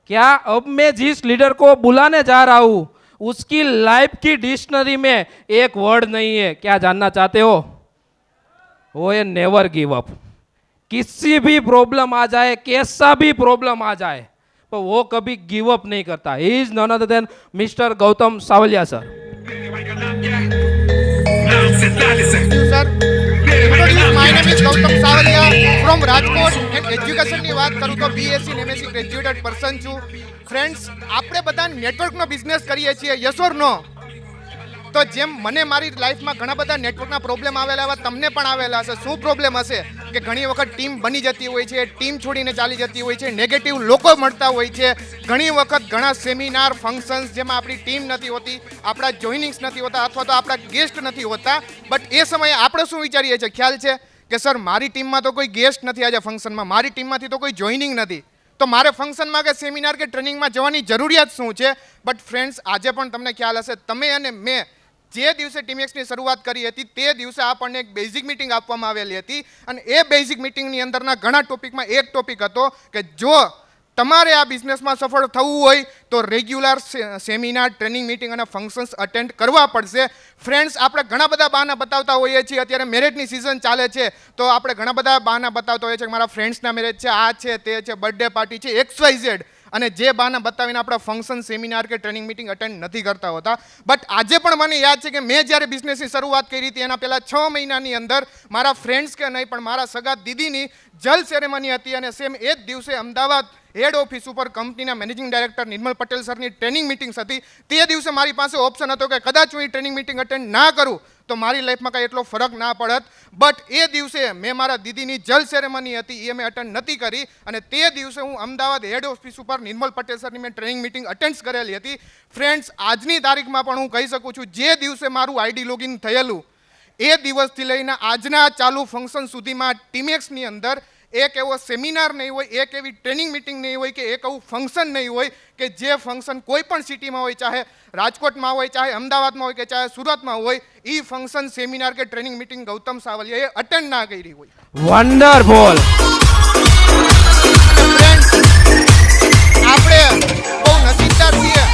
क्या अब मैं जिस लीडर को बुलाने जा रहा हूं उसकी लाइफ की डिक्शनरी में एक वर्ड नहीं है। क्या जानना चाहते हो? वो है नेवर गिव अप। किसी भी प्रॉब्लम आ जाए, कैसा भी प्रॉब्लम आ जाए, तो वो कभी गिव अप नहीं करता। He is none other than mister Gautam Savaliya sir. Sir introduce my name is Gautam Savaliya from Rajkot and એજ્યુકેશનની વાત કરું તો બીએસસી ને એમએસસી ગ્રેજ્યુએટેડ પર્સન છું. ફ્રેન્ડ્સ, આપણે બધા નેટવર્કનો બિઝનેસ કરીએ છીએ, યસ ઓર નો? તો જેમ મને મારી લાઈફમાં ઘણા બધા નેટવર્કના પ્રોબ્લેમ આવેલા એવા તમને પણ આવેલા હશે. શું પ્રોબ્લેમ હશે કે ઘણી વખત ટીમ બની જતી હોય છે, ટીમ છોડીને ચાલી જતી હોય છે, નેગેટિવ લોકો મળતા હોય છે, ઘણી વખત ઘણા સેમિનાર ફંક્શન્સ જેમાં આપણી ટીમ નથી હોતી, આપણા જોઈનિંગ્સ નથી હોતા અથવા તો આપણા ગેસ્ટ નથી હોતા. બટ એ સમયે આપણે શું વિચારીએ છીએ? ખ્યાલ છે કે સર મારી ટીમમાં તો કોઈ ગેસ્ટ નથી, આજે ફંક્શનમાં મારી ટીમમાંથી તો કોઈ જોઈનિંગ નથી, તો મારે ફંક્શનમાં કે સેમિનાર કે ટ્રેનિંગમાં જવાની જરૂરિયાત શું છે? બટ ફ્રેન્ડ્સ, આજે પણ તમને ખ્યાલ હશે, તમે અને મેં જે દિવસે ટીમએક્સની શરૂઆત કરી હતી તે દિવસે આપણને એક બેઝિક મિટિંગ આપવામાં આવેલી હતી અને એ બેઝિક મિટિંગની અંદરના ઘણા ટોપિકમાં એક ટોપિક હતો કે જો તમારે આ બિઝનેસમાં સફળ થવું હોય તો રેગ્યુલર સેમિનાર, ટ્રેનિંગ, મિટિંગ અને ફંક્શન્સ અટેન્ડ કરવા પડશે. ફ્રેન્ડ્સ, આપણે ઘણા બધા બહાના બતાવતા હોઈએ છીએ. અત્યારે મેરેજની સિઝન ચાલે છે તો આપણે ઘણા બધા બહાના બતાવતા હોઈએ છીએ કે મારા ફ્રેન્ડ્સના મેરેજ છે, આ છે, તે છે, બર્થડે પાર્ટી છે, XYZ, અને જે બહાના બતાવીને આપણા ફંક્શન, સેમિનાર કે ટ્રેનિંગ મિટિંગ અટેન્ડ નથી કરતા હોતા. બટ આજે પણ મને યાદ છે કે મેં જ્યારે બિઝનેસની શરૂઆત કરી હતી એના પહેલાં 6 મહિનાની અંદર મારા ફ્રેન્ડ્સ કે નહીં પણ મારા સગા દીદીની જલ સેરેમની હતી અને સેમ એ જ દિવસે અમદાવાદ હેડ ઓફિસ ઉપર કંપનીના મેનેજિંગ ડાયરેક્ટર નિર્મલ પટેલ સરની ટ્રેનિંગ મિટિંગ્સ હતી. તે દિવસે મારી પાસે ઓપ્શન હતો કે કદાચ હું એ ટ્રેનિંગ મિટિંગ અટેન્ડ ના કરું તો મારી લાઈફમાં કાંઈ એટલો ફરક ના પડત. બટ એ દિવસે મેં મારા દીદીની જલ સેરેમની હતી એ મેં અટેન્ડ નથી કરી અને તે દિવસે હું અમદાવાદ હેડ ઓફિસ ઉપર નિર્મલ પટેલ સરની મેં ટ્રેનિંગ મિટિંગ અટેન્ડ કરેલી હતી. ફ્રેન્ડ્સ, આજની તારીખમાં પણ હું કહી શકું છું જે દિવસે મારું આઈડી લોગિન થયેલું એ દિવસથી લઈને આજના ચાલુ ફંક્શન સુધીમાં ટીમએક્સની અંદર એક એવો સેમિનાર નહીં હોય, એક એવી ટ્રેનિંગ મિટિંગ નહીં હોય કે એક એવું ફંક્શન નહીં હોય કે જે ફંક્શન કોઈ પણ સિટીમાં હોય, ચાહે રાજકોટમાં હોય, ચાહે અમદાવાદમાં હોય કે ચાહે સુરતમાં હોય, એ ફંક્શન, સેમિનાર કે ટ્રેનિંગ મિટિંગ ગૌતમ સાવલિયાએ અટેન્ડ ના કરી હોય. વન્ડરફુલ. આપણે બહુ નસીબદાર છીએ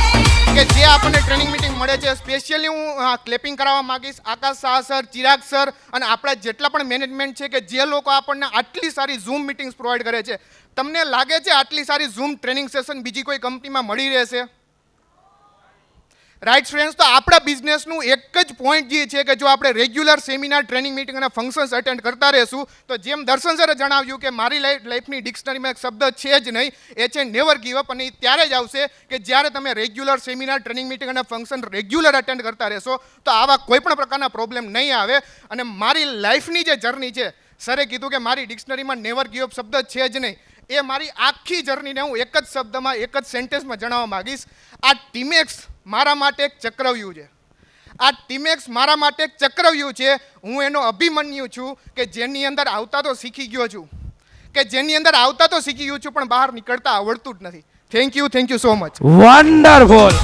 કે જે આપણને ટ્રેનિંગ મિટિંગ મળે છે. સ્પેશિયલી હું ક્લેપિંગ કરાવવા માંગીશ આકાશ શાહ સર, ચિરાગ સર અને આપણા જેટલા પણ મેનેજમેન્ટ છે કે જે લોકો આપણને આટલી સારી ઝૂમ મિટિંગ્સ પ્રોવાઈડ કરે છે. તમને લાગે છે આટલી સારી ઝૂમ ટ્રેનિંગ સેશન બીજી કોઈ કંપનીમાં મળી રહેશે? રાઈટ ફ્રેન્ડ્સ, તો આપણા બિઝનેસનું એક જ પોઈન્ટ જે છે કે જો આપણે રેગ્યુલર સેમિનાર, ટ્રેનિંગ, મિટિંગ અને ફંક્શન્સ અટેન્ડ કરતા રહેશું તો જેમ દર્શન સરે જણાવ્યું કે મારી લાઈફની ડિક્શનરીમાં એક શબ્દ છે જ નહીં, એ છે નેવર ગીવ અપ. અને એ ત્યારે જ આવશે કે જ્યારે તમે રેગ્યુલર સેમિનાર, ટ્રેનિંગ, મિટિંગ અને ફંક્શન રેગ્યુલર અટેન્ડ કરતા રહેશો તો આવા કોઈ પણ પ્રકારના પ્રોબ્લેમ નહીં આવે. અને મારી લાઈફની જે જર્ની છે, સરે કીધું કે મારી ડિક્શનરીમાં નેવર ગીવ અપ શબ્દ છે જ નહીં, એ મારી આખી જર્નીને હું એક જ શબ્દમાં, એક જ સેન્ટેન્સમાં જણાવવા માંગીશ. આ ટીમએક્સ મારા માટે એક ચક્રવ્યૂહ છે. આ ટીમએક્સ મારા માટે એક ચક્રવ્યૂહ છે. હું એનો અભિમન્યુ છું કે જેની અંદર આવતા તો શીખી ગયો છું, કે જેની અંદર આવતા તો શીખી ગયો છું પણ બહાર નીકળતા આવડતું જ નથી. Thank you so much. Wonderful.